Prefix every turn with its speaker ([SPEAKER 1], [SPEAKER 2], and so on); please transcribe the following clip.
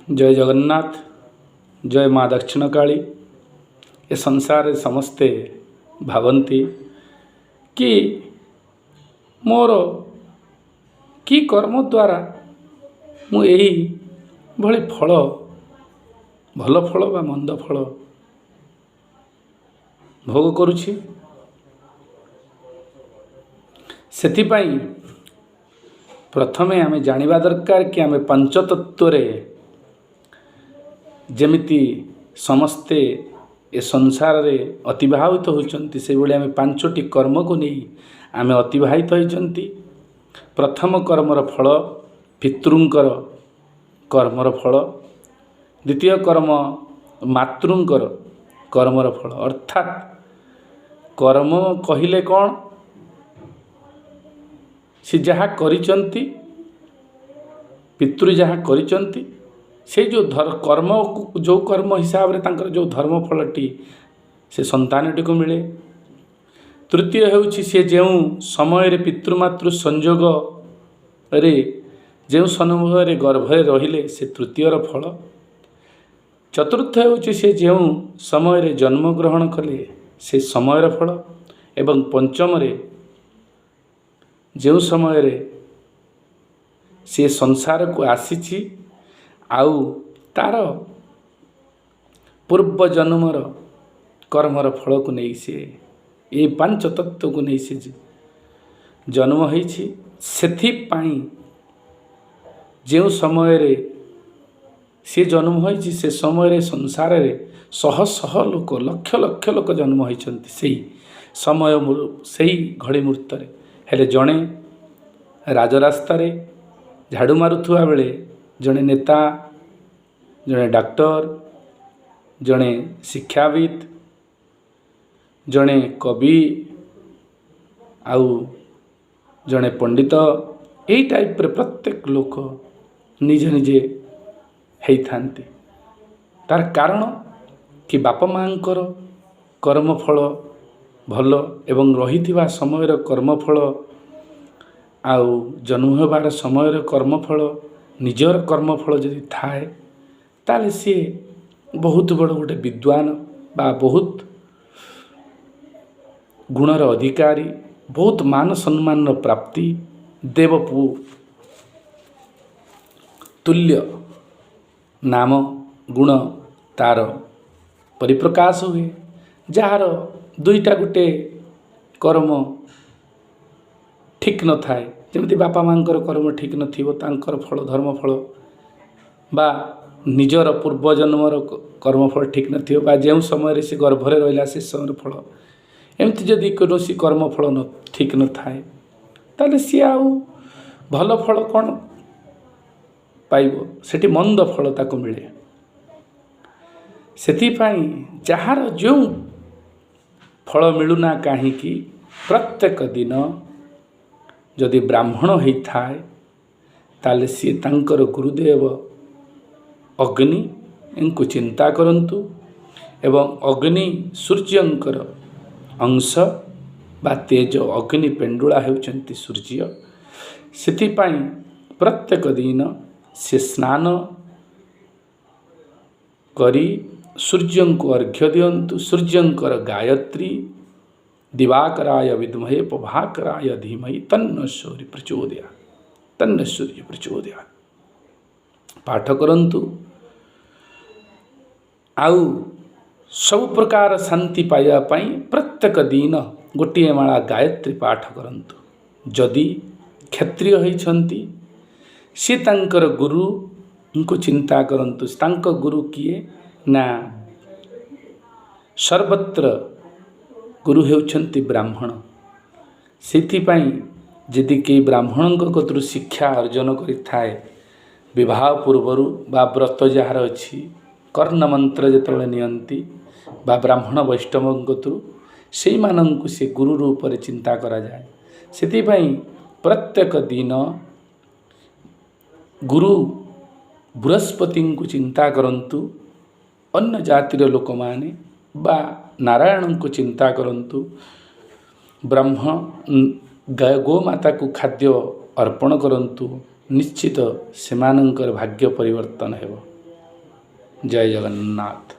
[SPEAKER 1] जय जगन्नाथ। जय माँ दक्षिण काली। ए संसार समस्ते भावती कि मोर कि कर्म द्वारा मु एही भली फल भल फल बा मंद फल भोग करुछि। सेथिपाई प्रथमे आमे जानिबा दरकार कि आमे पंच तत्व जेमिति समस्ते ए संसार रे अतिबाहित होइचंती से बेले आमे पांचटी कर्म को नहीं आमे अतिबाहित होइचंती। प्रथम कर्मर फल पितृंकर कर्मर फल, द्वितीय कर्म मातृंकर कर्मर फल। अर्थात कर्म कहिले कौन से जहाँ करिचंती पितृ जहाँ करिचंती से जो कर्म जो कर्म हिसाब रे तांकर जो धर्म फलटी से संतानटी को मिले। तृतीय हेउछि से जो समय रे पितृमातृ संयोग रे जो समय रे गर्भरे रहिले से तृतीयर फल। चतुर्थ हेउछि से जो समय रे जन्म ग्रहण कले से समयर फल। एवं पंचम रे जो समय रे से संसार को आसीछि आउ तार पूर्व जन्मर कर्मर फल को नहीं से ये पांच तत्व को नहीं से जन्म होइछि। सेथिपाई जो समय रे से जन्म होइछि से समय रे संसार रे शह शह लोक लक्ष लक्ष लोक जन्म होइछंती सेही समय सेही घड़ी मुहूर्त रे। हेले जणे राजरास्ता रे झाड़ू मारुथुआ बेले जणे नेता, जणे डॉक्टर, जणे शिक्षाविद, जणे कवि आउ जणे पंडित यही टाइप रे प्रत्येक लोक निजे निजे हेई थांती। तार कारण कि बापा मांकर कर्मफल भल एवं रही समय कर्मफल आउ जन्म होबार समय कर्मफल निजर कर्मफल जदि थाए ताले सी बहुत बड़ गोटे विद्वान बा बहुत गुणर अधिकारी बहुत मान सम्मान प्राप्ति देवपु तुल्य नाम गुण तार परिप्रकाश हुए। जार दुईटा गोटे कर्म ठीक न थाए जमी बापा मांकर कर्म ठीक नथिबो तांकर फल धर्म फल बा निजर पूर्वजन्मर कर्मफल ठीक नथिबो बा जो समय से गर्भरे रहिला से समय फल एमती जदि कौनसी कर्मफल न ठीक न थाए ताले सी आउ भल फल कौन पाइबो सेठी मंद फल ताको मिले। सेथिपाई जହାର जो फल मिलुना कहीं प्रत्येक दिन जदि ब्राह्मण होता है ताले सी तांकर गुरुदेव अग्नि इनको चिंता करंतु एवं अग्नि सूर्यंकर अंश बा तेज अग्नि पेंडुला हेउचंती सूर्य। सेथिपाई प्रत्येक दिन से स्नान करी सूर्य को अर्घ्य दियंतु। सूर्यंकर गायत्री दिवाकराय विद्महे प्रभाकराय धीमहि तन्न सूर्य प्रचोदयात् तन्न सूर्य प्रचोदयात् पाठ करंतु। आउ सब प्रकार शांति पाइबा पई प्रत्येक दिन गोटे माला गायत्री पाठ करंतु। जदि क्षत्रिय होइछंती से तांकर गुरु उनको चिंता करंतु। तांक गुरु किए ना सर्वत्र गुरु हेउछंती ब्राह्मण। सेथिपाई यदि के ब्राह्मण कतरु शिक्षा अर्जन करि थाए विवाह पूर्वर बा व्रत जार अच्छी कर्ण मंत्र जेतले नियंती बा ब्राह्मण वैष्णव कतरु से मानंकु से गुरु रूप रे चिंता करा जाए। सेथिपाई प्रत्येक दिन गुरु बृहस्पति को चिंता करंतु। अन्य जातिर लोक माने बा नारायण को चिंता करंतु। ब्रह्म गोमाता को खाद्य अर्पण करंतु। निश्चित सेमानंकर भाग्य परिवर्तन हेबो। ଜୟ ଜଗନ୍ନାଥ।